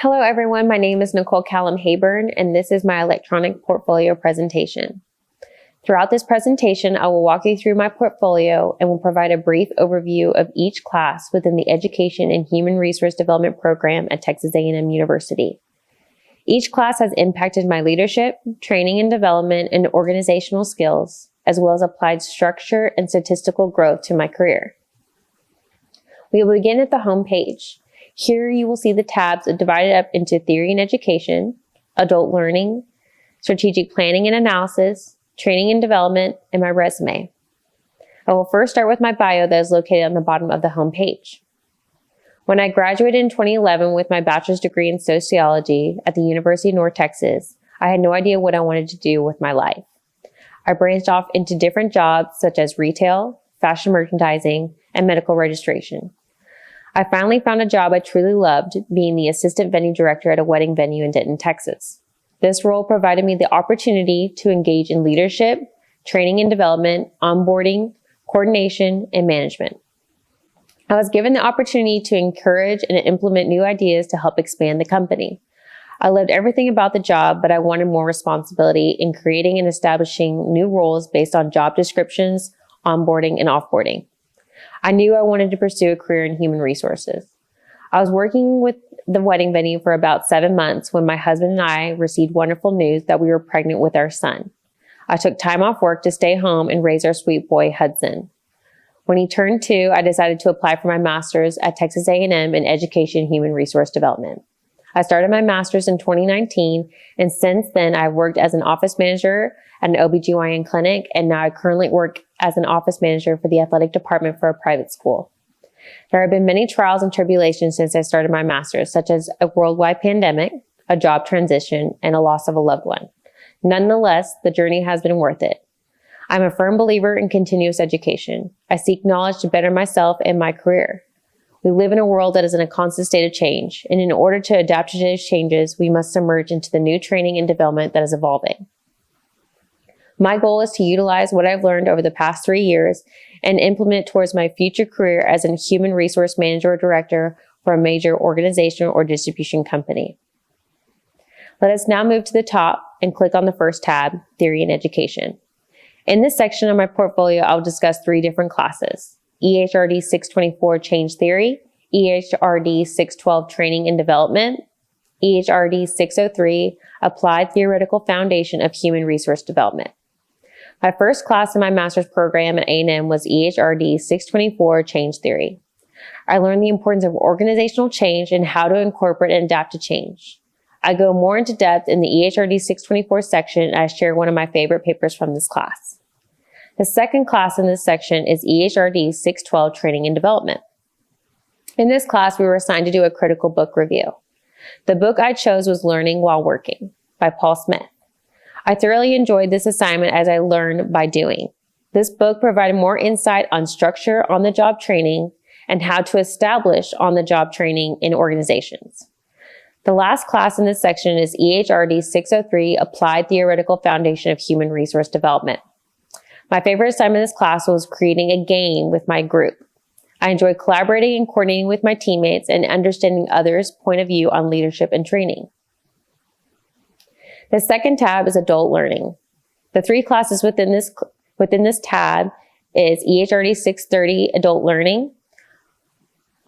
Hello everyone, my name is Nicole Calame Habern, and this is my electronic portfolio presentation. Throughout this presentation, I will walk you through my portfolio and will provide a brief overview of each class within the Education and Human Resource Development program at Texas A&M University. Each class has impacted my leadership, training and development, and organizational skills, as well as applied structure and statistical growth to my career. We will begin at the home page. Here you will see the tabs divided up into theory and education, adult learning, strategic planning and analysis, training and development, and my resume. I will first start with my bio that is located on the bottom of the home page. When I graduated in 2011 with my bachelor's degree in sociology at the University of North Texas, I had no idea what I wanted to do with my life. I branched off into different jobs such as retail, fashion merchandising, and medical registration. I finally found a job I truly loved, being the assistant venue director at a wedding venue in Denton, Texas. This role provided me the opportunity to engage in leadership, training and development, onboarding, coordination, and management. I was given the opportunity to encourage and implement new ideas to help expand the company. I loved everything about the job, but I wanted more responsibility in creating and establishing new roles based on job descriptions, onboarding, and offboarding. I knew I wanted to pursue a career in human resources. I was working with the wedding venue for about 7 months when my husband and I received wonderful news that we were pregnant with our son. I took time off work to stay home and raise our sweet boy, Hudson. When he turned 2, I decided to apply for my master's at Texas A&M in Education and Human Resource Development. I started my master's in 2019, and since then I've worked as an office manager at an OBGYN clinic, and now I currently work as an office manager for the athletic department for a private school. There have been many trials and tribulations since I started my master's, such as a worldwide pandemic, a job transition, and a loss of a loved one. Nonetheless, the journey has been worth it. I'm a firm believer in continuous education. I seek knowledge to better myself and my career. We live in a world that is in a constant state of change, and in order to adapt to those changes, we must emerge into the new training and development that is evolving. My goal is to utilize what I've learned over the past 3 years and implement towards my future career as a human resource manager or director for a major organization or distribution company. Let us now move to the top and click on the first tab, Theory and Education. In this section of my portfolio, I'll discuss 3 different classes: EHRD 624 Change Theory, EHRD 612 Training and Development, EHRD 603 Applied Theoretical Foundation of Human Resource Development. My first class in my master's program at A&M was EHRD 624 Change Theory. I learned the importance of organizational change and how to incorporate and adapt to change. I go more into depth in the EHRD 624 section, and I share one of my favorite papers from this class. The second class in this section is EHRD 612 Training and Development. In this class, we were assigned to do a critical book review. The book I chose was Learning While Working by Paul Smith. I thoroughly enjoyed this assignment as I learned by doing. This book provided more insight on structure on-the-job training and how to establish on-the-job training in organizations. The last class in this section is EHRD 603 Applied Theoretical Foundation of Human Resource Development. My favorite assignment in this class was creating a game with my group. I enjoyed collaborating and coordinating with my teammates and understanding others' point of view on leadership and training. The second tab is Adult Learning. The 3 classes within this tab is EHRD 630 Adult Learning,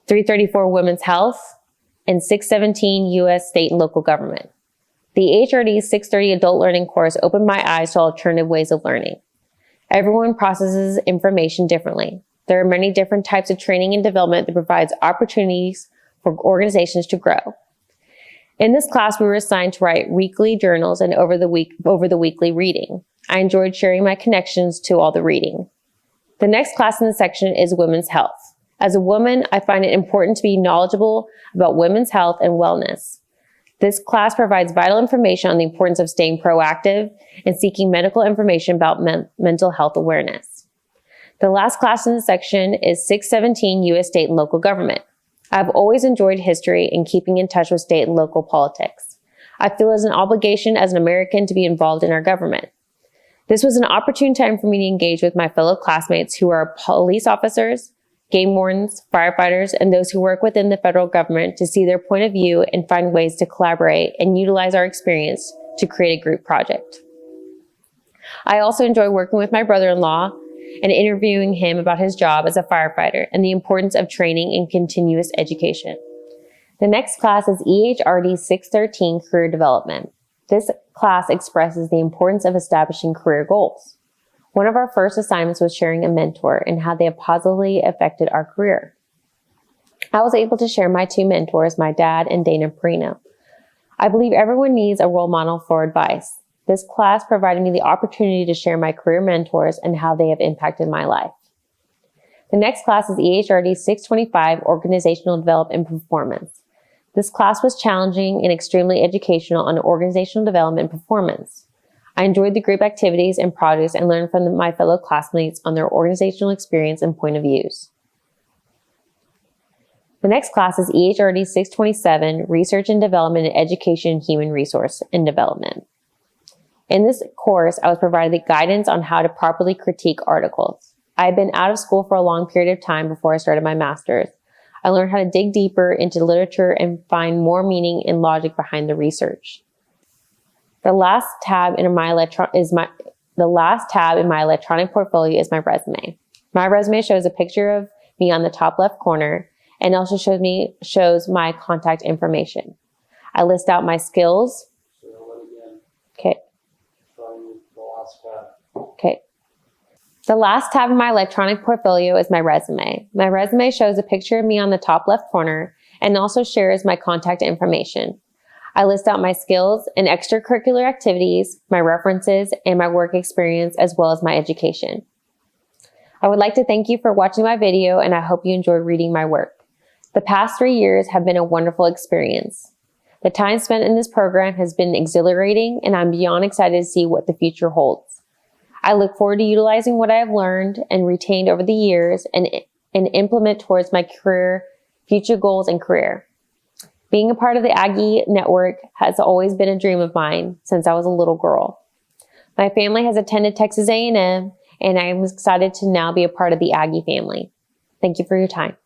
334 Women's Health, and 617 U.S. State and Local Government. The EHRD 630 Adult Learning course opened my eyes to alternative ways of learning. Everyone processes information differently. There are many different types of training and development that provides opportunities for organizations to grow. In this class, we were assigned to write weekly journals and over the weekly reading. I enjoyed sharing my connections to all the reading. The next class in the section is Women's Health. As a woman, I find it important to be knowledgeable about women's health and wellness. This class provides vital information on the importance of staying proactive and seeking medical information about mental health awareness. The last class in the section is 617 U.S. State and Local Government. I've always enjoyed history and keeping in touch with state and local politics. I feel it is an obligation as an American to be involved in our government. This was an opportune time for me to engage with my fellow classmates who are police officers, game wardens, firefighters, and those who work within the federal government to see their point of view and find ways to collaborate and utilize our experience to create a group project. I also enjoy working with my brother-in-law and interviewing him about his job as a firefighter and the importance of training and continuous education. The next class is EHRD 613 Career Development. This class expresses the importance of establishing career goals. One of our first assignments was sharing a mentor and how they have positively affected our career. I was able to share my two mentors, my dad and Dana Perino. I believe everyone needs a role model for advice. This class provided me the opportunity to share my career mentors and how they have impacted my life. The next class is EHRD 625 Organizational Development and Performance. This class was challenging and extremely educational on organizational development and performance. I enjoyed the group activities and projects and learned from my fellow classmates on their organizational experience and point of views. The next class is EHRD 627, Research and Development in Education, Human Resource and Development. In this course, I was provided the guidance on how to properly critique articles. I had been out of school for a long period of time before I started my master's. I learned how to dig deeper into literature and find more meaning and logic behind the research. The last tab in my electronic portfolio is my resume. My resume shows a picture of me on the top left corner and also shows my contact information. I list out my skills. Okay. Okay. The last tab in my electronic portfolio is my resume. My resume shows a picture of me on the top left corner and also shares my contact information. I list out my skills and extracurricular activities, my references, and my work experience, as well as my education. I would like to thank you for watching my video, and I hope you enjoy reading my work. The past 3 years have been a wonderful experience. The time spent in this program has been exhilarating, and I'm beyond excited to see what the future holds. I look forward to utilizing what I have learned and retained over the years and implement towards my future goals and career. Being a part of the Aggie Network has always been a dream of mine since I was a little girl. My family has attended Texas A&M, and I am excited to now be a part of the Aggie family. Thank you for your time.